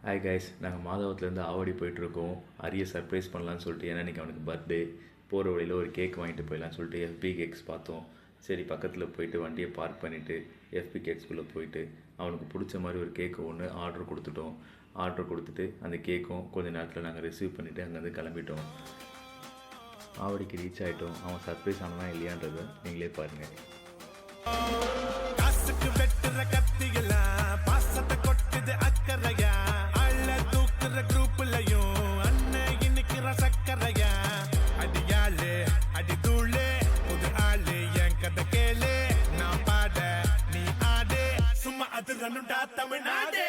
Hi guys, நாங்கள் மாதவத்துலேருந்து ஆவடி போயிட்டுருக்கோம். அரிய சர்ப்ரைஸ் பண்ணலான்னு சொல்லிட்டு, ஏன்னா இன்றைக்கி அவனுக்கு பர்த்டே. போகிற வழியில் ஒரு கேக் வாங்கிட்டு போயிடலான்னு சொல்லிட்டு எஃபி கேக்ஸ் பார்த்தோம். சரி, பக்கத்தில் போயிட்டு வண்டியை பார்க் பண்ணிவிட்டு எஃபி கேக்ஸ்குள்ளே போயிட்டு அவனுக்கு பிடிச்ச மாதிரி ஒரு கேக்கு ஒன்று ஆர்டர் கொடுத்துட்டோம். ஆர்டர் கொடுத்துட்டு அந்த கேக்கும் கொஞ்சம் நேரத்தில் நாங்கள் ரிசீவ் பண்ணிவிட்டு அங்கேருந்து கிளம்பிட்டோம். ஆவடிக்கு ரீச் ஆகிட்டோம். அவன் சர்ப்ரைஸ் ஆனதா இல்லையான்றதை நீங்களே பாருங்கள். தமிழ்நாடு